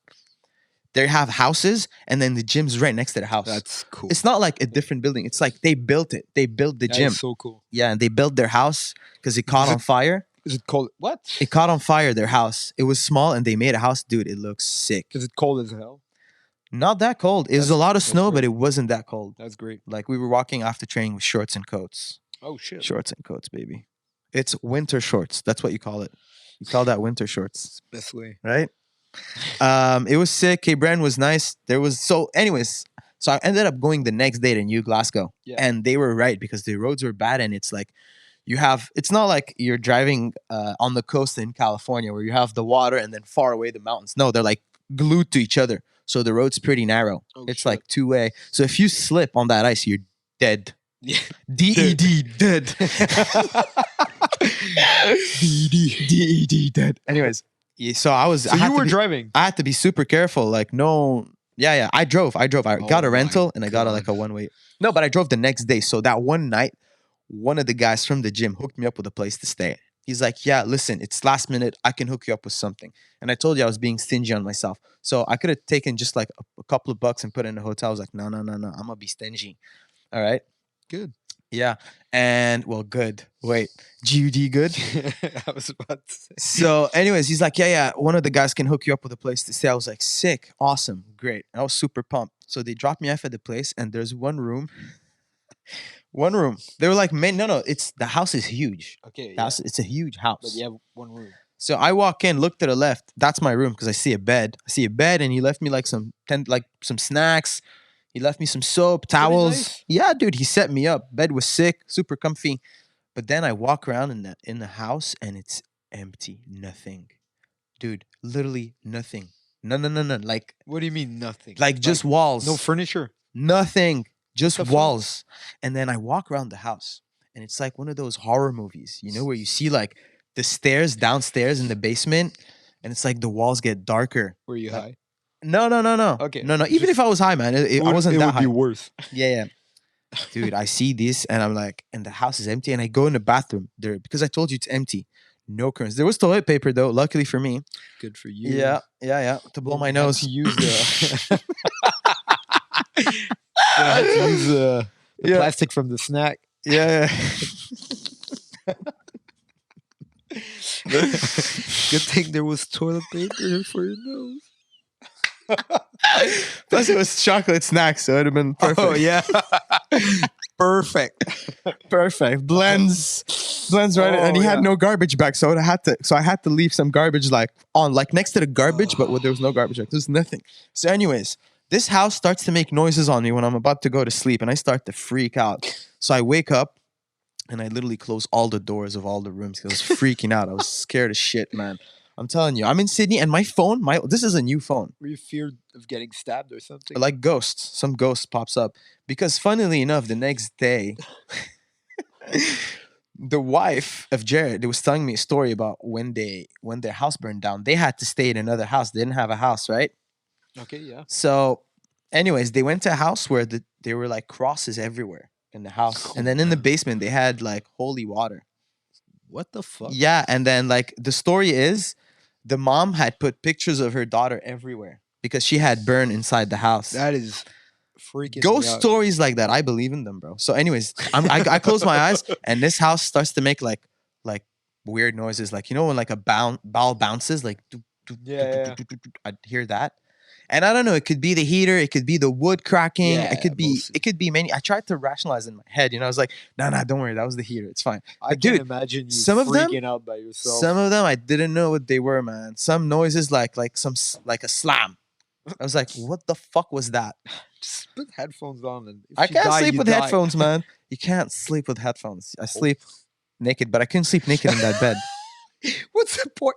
They have houses, and then the gym's right next to the house. That's cool. It's not like a different building. It's like they built it. They built the gym. So cool. Yeah, and they built their house because it caught on fire. Is it cold? What? It caught on fire, their house. It was small, and they made a house. Dude, it looks sick. Is it cold as hell? Not that cold. It was a lot of snow, but it wasn't that cold. That's great. Like, we were walking after training with shorts and coats. Oh, shit. Shorts and coats, baby. It's winter shorts. That's what you call it. You call that winter shorts. Best way. Right? It was sick. Cape Breton was nice. Anyways, so I ended up going the next day to New Glasgow. Yeah. And they were right because the roads were bad, and it's like it's not like you're driving on the coast in California where you have the water and then far away the mountains. No, they're like glued to each other. So the road's pretty narrow. Oh, it's like two-way. So if you slip on that ice, you're dead. Yeah. D-E-D, dead. D-E-D, dead. Anyways, so you were driving. I had to be super careful. Like, no. Yeah. I drove. I got a rental, and I got a one-way. No, but I drove the next day. So that one night, one of the guys from the gym hooked me up with a place to stay. He's like, yeah, listen, it's last minute. I can hook you up with something. And I told you I was being stingy on myself. So I could have taken just like a couple of bucks and put it in a hotel. I was like, no. I'm going to be stingy. All right. Good. Yeah. And, well, good. Wait, GUD good? I was about to say. So anyways, he's like, yeah, one of the guys can hook you up with a place to stay. I was like, sick, awesome, great. I was super pumped. So they dropped me off at the place, and there's one room. They were like, man, no, the house is huge. Okay. Yeah. It's a huge house. But you have one room. So I walk in, look to the left. That's my room because I see a bed. And he left me like some snacks. He left me some soap, towels. Nice. Yeah, dude, he set me up. Bed was sick, super comfy. But then I walk around in the house, and it's empty, nothing, dude. Literally nothing. None. Like, what do you mean nothing? Like just walls. No furniture. Nothing. Just walls. And then I walk around the house, and it's like one of those horror movies, where you see like the stairs downstairs in the basement, and it's like the walls get darker. Were you high? No. Okay. No. Even if I was high, man, I wasn't that high. It would be worse. Yeah. Dude, I see this, and I'm like, and the house is empty, and I go in the bathroom there because I told you it's empty. No curtains. There was toilet paper though, luckily for me. Good for you. Yeah. To blow my nose. To use the had to use the plastic from the snack. Yeah. Good thing there was toilet paper for your nose. Plus it was chocolate snacks, so it would have been perfect. Oh yeah. Perfect. Blends right in. And he had no garbage bag, so I had to leave some garbage like next to the garbage, but there was no garbage bag. There's nothing. So anyways, this house starts to make noises on me when I'm about to go to sleep, and I start to freak out. So I wake up, and I literally close all the doors of all the rooms because I was freaking out. I was scared as shit, man. I'm telling you, I'm in Sydney, and my phone, this is a new phone. Were you feared of getting stabbed or something? Like ghosts. Some ghost pops up. Because funnily enough, the next day, the wife of Jared, they was telling me a story about when their house burned down. They had to stay in another house. They didn't have a house, right? Okay, yeah. So, anyways, they went to a house where there were like crosses everywhere in the house. And then in the basement, they had like holy water. What the fuck? Yeah, and then like the story is the mom had put pictures of her daughter everywhere because she had burned inside the house. That is freaking ghost stories like that. I believe in them, bro. So anyways, I close my eyes, and this house starts to make like weird noises. Like, when like a ball bounces, like, yeah. I'd hear that. And I don't know, it could be the heater, it could be the wood cracking, Yeah, it could be many. I tried to rationalize in my head, I was like, nah, don't worry, that was the heater. It's fine. I But can dude, imagine you some of them, freaking out by yourself. some of them I didn't know what they were, man. Some noises like a slam. I was like, what the fuck was that? Just put headphones on. And if I you can't die, sleep you with die. headphones, man. You can't sleep with headphones. I sleep naked, but I couldn't sleep naked in that bed. What's the point?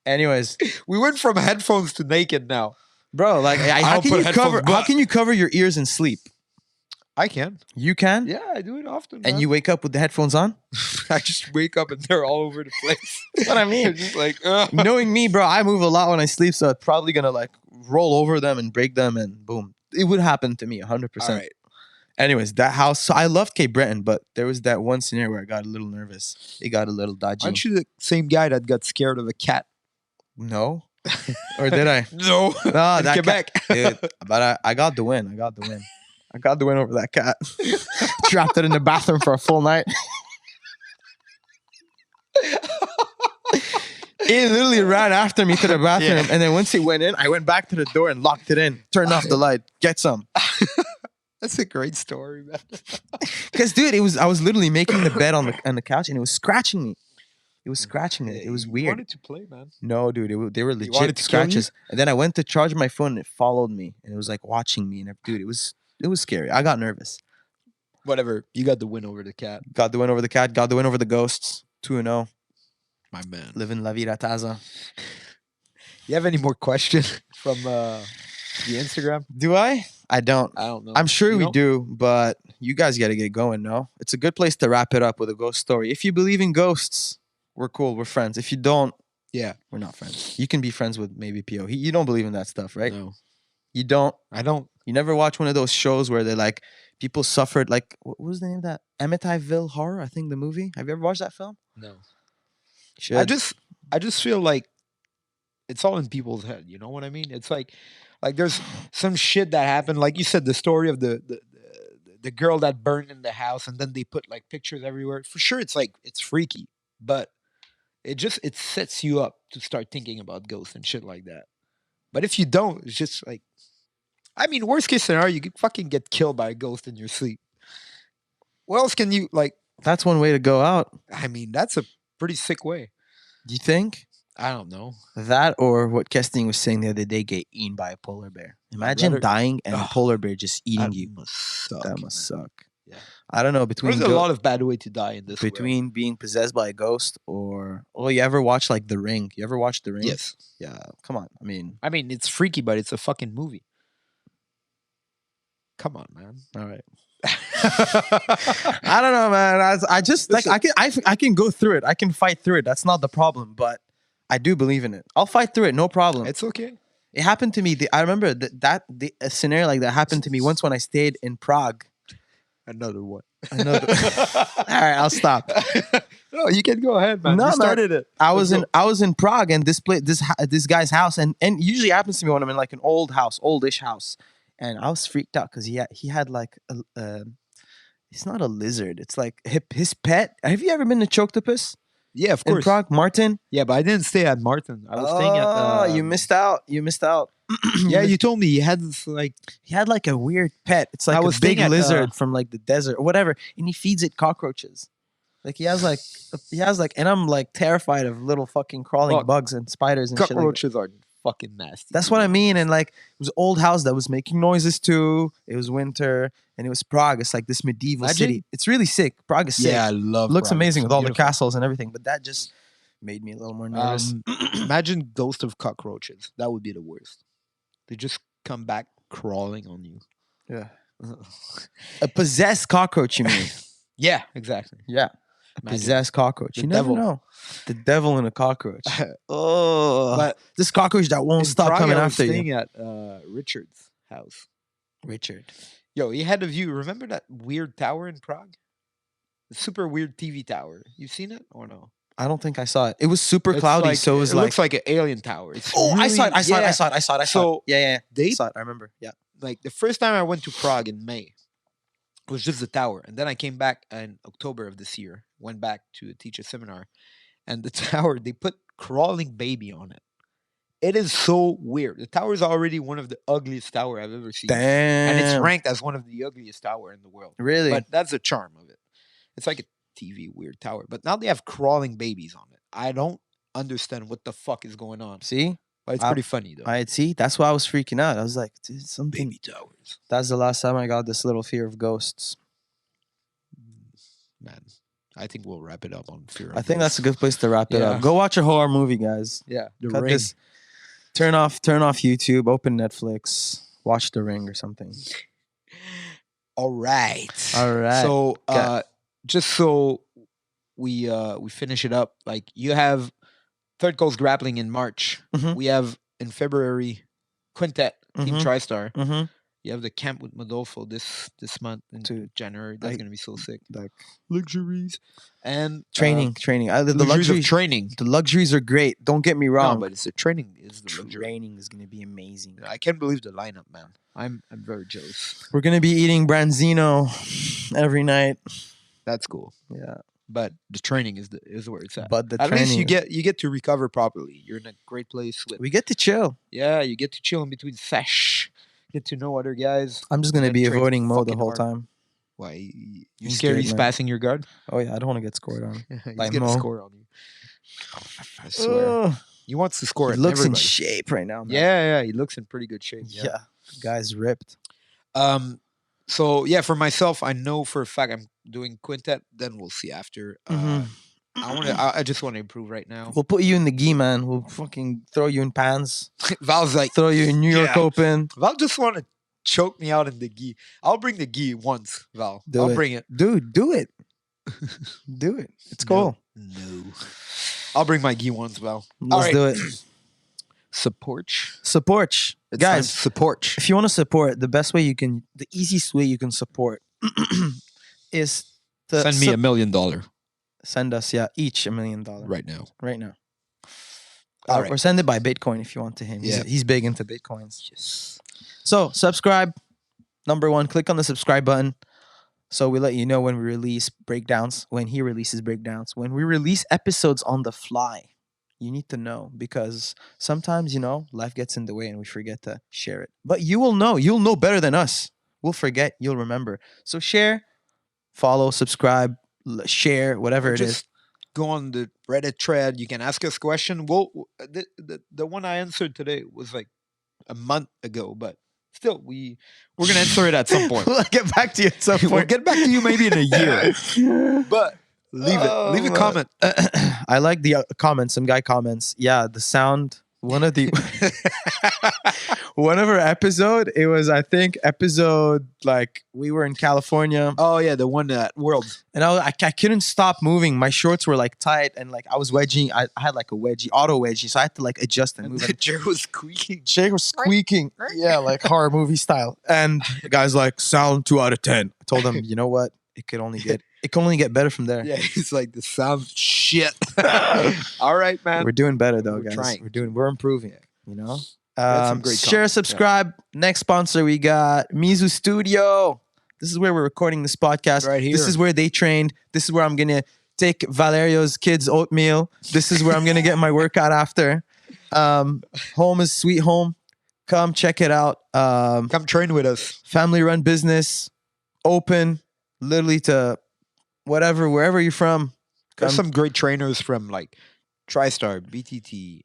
Anyways, we went from headphones to naked now. bro, like how can you cover your ears and sleep? I can. You can? Yeah, I do it often. And you wake up with the headphones on? I just wake up and they're all over the place. That's what I mean. I'm just like, knowing me, bro, I move a lot when I sleep, so it's probably gonna like roll over them and break them, and boom, it would happen to me 100%. All right. Anyways, that house. So I loved Cape Breton, but there was that one scenario where I got a little nervous. It got a little dodgy. Aren't you the same guy that got scared of a cat? No, or did I? No. No, that Quebec. Dude, but I got the win. I got the win over that cat. Trapped it in the bathroom for a full night. It literally ran after me to the bathroom, and then once it went in, I went back to the door and locked it in. Turned off the light. Get some. That's a great story, man. Because, dude, I was literally making the bed on the couch, and it was scratching me. It was scratching me. It was weird. You wanted to play, man. No, dude, they were wanted legit to kill you? scratches. And then I went to charge my phone, and it followed me, and it was like watching me. And dude, it was scary. I got nervous. Whatever. You got the win over the cat. Got the win over the cat. Got the win over the ghosts. 2-0. My man. Living la vida taza. You have any more questions from the Instagram? Do I? I don't. I don't know. I'm sure You we know? do, but you guys got to get going, no? It's a good place to wrap it up with a ghost story. If you believe in ghosts, we're cool. We're friends. If you don't, Yeah. we're not friends. You can be friends with maybe P.O. You don't believe in that stuff, right? No. You don't? I don't. You never watch one of those shows where they're like, people suffered, like, what was the name of that? Amityville Horror, I think, the movie. Have you ever watched that film? No. Should. I just feel like it's all in people's head. You know what I mean? It's like there's some shit that happened. Like you said, the story of the girl that burned in the house, and then they put like pictures everywhere. For sure, it's like it's freaky, but it sets you up to start thinking about ghosts and shit like that. But if you don't, it's just like, I mean, worst case scenario, you could fucking get killed by a ghost in your sleep. What else can you like? That's one way to go out. I mean, that's a pretty sick way. Do you think? I don't know. That or what Kesting was saying the other day, get eaten by a polar bear. Imagine dying and a polar bear just eating you. That must suck. Yeah. I don't know. Between There's a lot of bad way to die in this between world. being possessed by a ghost or you ever watch like The Ring? You ever watch The Ring? Yes. Yeah. Come on. I mean, it's freaky, but it's a fucking movie. Come on, man. All right. I don't know, man. I just like I can go through it. I can fight through it. That's not the problem. But I do believe in it. I'll fight through it. No problem. It's okay. It happened to me. I remember a scenario like that happened to me once when I stayed in Prague. Another one. All right, I'll stop. No, you can go ahead, man. No, you started it. I was in Prague, and this guy's house, and usually happens to me when I'm in like an oldish house, and I was freaked out because he had like it's not a lizard. It's like his pet. Have you ever been to Choctopus? Yeah, of course. In Prague, Martin. Yeah, but I didn't stay at Martin. I was staying at. You missed out. Yeah, you told me he had this like a weird pet. It's like a big lizard from like the desert or whatever, and he feeds it cockroaches. Like he has like, and I'm like terrified of little fucking crawling bugs and spiders and cockroaches shit like that. are fucking nasty. That's what I mean. And like it was an old house that was making noises too. It was winter and it was Prague. It's like this medieval city. It's really sick. Prague is sick. Yeah, I love. Looks Prague. amazing It's with all beautiful. the castles and everything. But that just made me a little more nervous. Imagine ghost of cockroaches. That would be the worst. They just come back crawling on you. Yeah. A possessed cockroach, you mean? Yeah, exactly. Yeah. A possessed cockroach. You devil. never know. The devil in a cockroach. Oh. But this cockroach that won't stop Prague, coming I was after staying you. at Richard's house. Richard. Yo, he had a view. Remember that weird tower in Prague? The super weird TV tower. You seen it or no? I don't think I saw it. It was super cloudy, like, so it was looks like an alien tower. It's I saw it. I saw it. So Yeah. they I saw it. I remember. Yeah. Like the first time I went to Prague in May, it was just the tower, and then I came back in October of this year. Went back to teach a seminar, and the tower they put crawling baby on it. It is so weird. The tower is already one of the ugliest tower I've ever seen. Damn. And it's ranked as one of the ugliest tower in the world. Really? But that's the charm of it. It's like a TV weird tower. But now they have crawling babies on it. I don't understand what the fuck is going on. See? But it's pretty funny though. I see. That's why I was freaking out. I was like, dude, something. Baby towers. That's the last time I got this little fear of ghosts. Man, I think we'll wrap it up on fear. I think that's a good place to wrap it up. Go watch a horror movie, guys. Yeah, The Cut Ring. this. Turn off YouTube. Open Netflix. Watch The Ring or something. All right. So, just so we finish it up, like you have Third Coast Grappling in March. Mhm. We have in February Quintet Team Mhm. TriStar. Mm-hmm. You have the camp with Modolfo this month in January. That's gonna be so sick. Like Luxuries and training. The luxuries luxuries of training. The luxuries are great. Don't get me wrong. No, but it's the training is the luxury. Training is gonna be amazing. I can't believe the lineup, man. I'm very jealous. We're gonna be eating branzino every night. That's cool. Yeah. But the training is where it's at. But the at least training you get to recover properly. You're in a great place. We get to chill. Yeah, you get to chill in between sesh. Get to know other guys. I'm just gonna and be train avoiding mode the fucking whole hard. time. Why? You're I'm scared he's man. passing your guard? Oh yeah, I don't want to get scored on. He's By gonna Mo. score on you. I swear. He wants to score He at looks in everybody. shape right now, man. Yeah, he looks in pretty good shape. Yeah. The guy's ripped. So yeah, for myself, I know for a fact I'm doing Quintet. Then we'll see after. Mhm. I just want to improve right now. We'll put you in the gi, man. We'll fucking throw you in pans. Val's like, Throw you in New York Yeah. Open. Val just want to choke me out in the gi. I'll bring the gi once, Val. Do I'll it. bring it. Dude, do it. Do it. It's cool. No. I'll bring my gi once, Val. Let's do it. Support. Support. It's Guys, time to support. if you want to support, the easiest way you can support is to Send me $1 million send us, each $1 million right now. right now. All right. Or send it by Bitcoin if you want to him. Yeah. He's big into Bitcoins. Yes. So subscribe. Number 1, click on the subscribe button. So we let you know when we release breakdowns, when he releases breakdowns, when we release episodes on the fly. You need to know because sometimes, life gets in the way and we forget to share it. But you will know. You'll know better than us. We'll forget. You'll remember. So share, follow, subscribe, share, whatever it is. Just go on the Reddit thread. You can ask us a question. Well, the one I answered today was like a month ago, but still, we're gonna answer it at some point. We'll get back to you at some point. We'll get back to you maybe in a year. But leave a comment. I like the comments. Some guy comments. Yeah, the sound. One of our episode. It was, I think, episode like we were in California. Oh yeah, the one at Worlds. And I couldn't stop moving. My shorts were like tight, and like I was wedging. I had like a wedgie, auto wedgie, so I had to like adjust and move. The chair was squeaking. Chair was squeaking. Yeah, like horror movie style. And the guy's like, sound 2 out of 10. I told him, you know what? It can only get better from there. Yeah, it's like the sound shit. All right, man. We're doing better though, We're guys. trying. We're improving. You know. That's some great Share, comments, subscribe. Next sponsor we got Mizu Studio. This is where we're recording this podcast. Right here. This is where they trained. This is where I'm gonna take Valerio's kids' oatmeal. This is where I'm gonna get my workout after. Home is sweet home. Come check it out. Come train with us. Family run business, open literally to wherever you're from. There's some great trainers from like TriStar, BTT,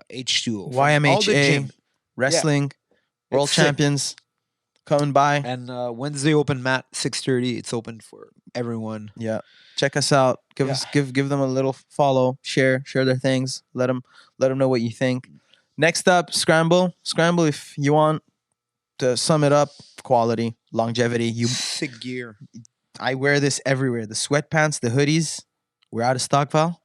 H2O, YMHA, wrestling, world It's sick. champions coming by. And Wednesday open mat 6:30. It's open for everyone. Yeah, check us out. Give them a little follow, share their things. Let them know what you think. Next up, Scramble. Scramble, if you want to sum it up, quality, longevity. Sick gear. I wear this everywhere. The sweatpants, the hoodies. We're out of stock, Val.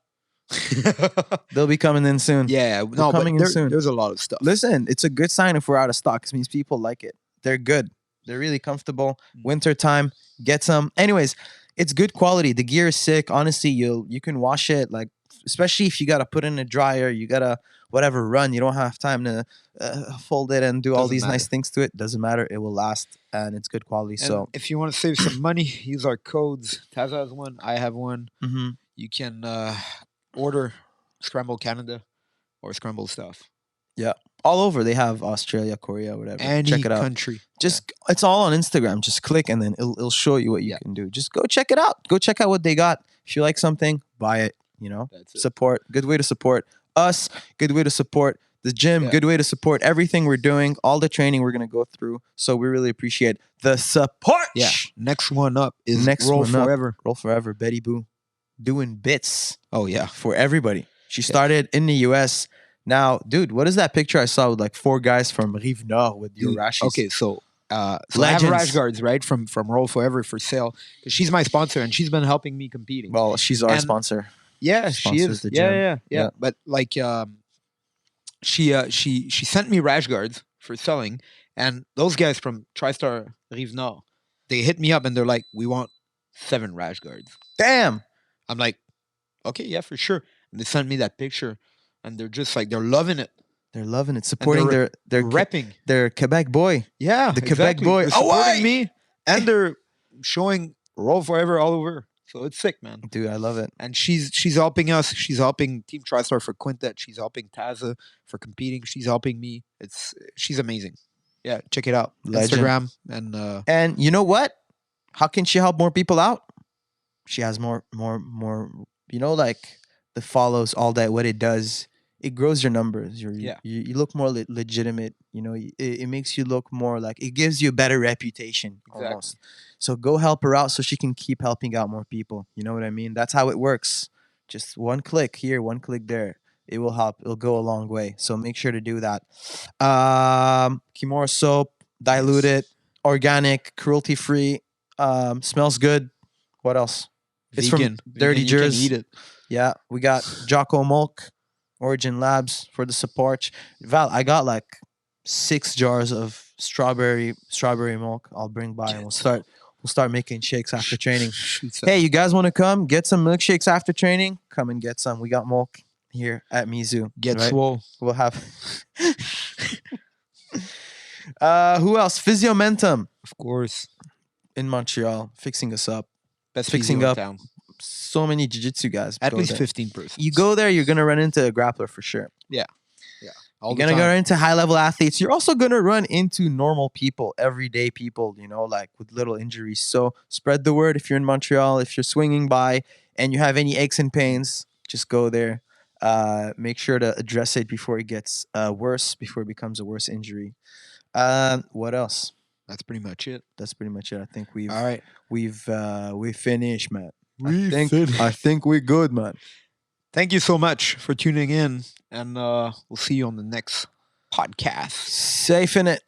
They'll be coming in soon. Yeah, no, but coming in soon. there's a lot of stuff. Listen, it's a good sign if we're out of stock. It means people like it. They're good. They're really comfortable. Winter time, get some. Anyways, it's good quality. The gear is sick. Honestly, you can wash it. Like, especially if you gotta put in a dryer, you gotta whatever run. You don't have time to fold it and do all these nice things to it. Doesn't matter. It will last, and it's good quality. And so if you want to save some money, use our codes. Taz has one. I have one. You can order Scramble Canada or Scramble stuff. Yeah. All over. They have Australia, Korea, whatever. Any check it out. country. Just it's all on Instagram. Just click and then it'll show you what you can do. Just go check it out. Go check out what they got. If you like something, buy it. You know, support. Good way to support us. Good way to support the gym. Good way to support everything we're doing. All the training we're gonna go through. So we really appreciate the support. Yeah. Next one up is Roll Forever. Roll Forever. Betty Boo, doing bits. Oh yeah, for everybody. She started in the U.S. Now, dude, what is that picture I saw with like 4 guys from Rive Nord with your rashes? Okay, so I have rash guards, right, from Roll Forever for sale. Because she's my sponsor and she's been helping me competing. Well, she's our sponsor. Yeah, she is. Yeah. But like, she sent me rash guards for selling, and those guys from TriStar Rive Nord, they hit me up and they're like, "We want 7 rash guards." Damn. I'm like, okay, yeah, for sure. And they sent me that picture. And they're just like, they're loving it. They're loving it. Supporting their repping. Their Quebec boy. Yeah. The Quebec boy. They're supporting me. And they're showing Roll Forever all over. So it's sick, man. Dude, I love it. And she's helping us. She's helping Team TriStar for Quintet. She's helping Taza for competing. She's helping me. She's amazing. Yeah, check it out. Legend. Instagram. And you know what? How can she help more people out? She has more, you know, like the follows, all that, what it does. It grows your numbers. You look more legitimate. You know, it makes you look more like, it gives you a better reputation almost. So go help her out so she can keep helping out more people. You know what I mean? That's how it works. Just one click here, one click there. It will help. It'll go a long way. So make sure to do that. Kimura soap, diluted, organic, cruelty-free, smells good. What else? It's vegan. From Dirty Jersey. You can eat it. Yeah, we got Jocko Milk, Origin Labs for the support. Val, I got like 6 jars of strawberry milk. I'll bring by and we'll start making shakes after training. Hey, you guys want to come get some milkshakes after training? Come and get some. We got milk here at Mizu. Get swole. We'll have. Who else? Physiomentum, of course, in Montreal, fixing us up. Best fixing up town. So many jiu-jitsu guys. At least 15%. You go there, you're gonna run into a grappler for sure. Yeah. You're gonna go into high-level athletes. You're also gonna run into normal people, everyday people, you know, like with little injuries. So spread the word if you're in Montreal, if you're swinging by and you have any aches and pains, just go there. Make sure to address it before it gets worse, before it becomes a worse injury. What else? That's pretty much it. I think we've all right. We've finished, man. I think we're good, man. Thank you so much for tuning in, and we'll see you on the next podcast. Safe in it.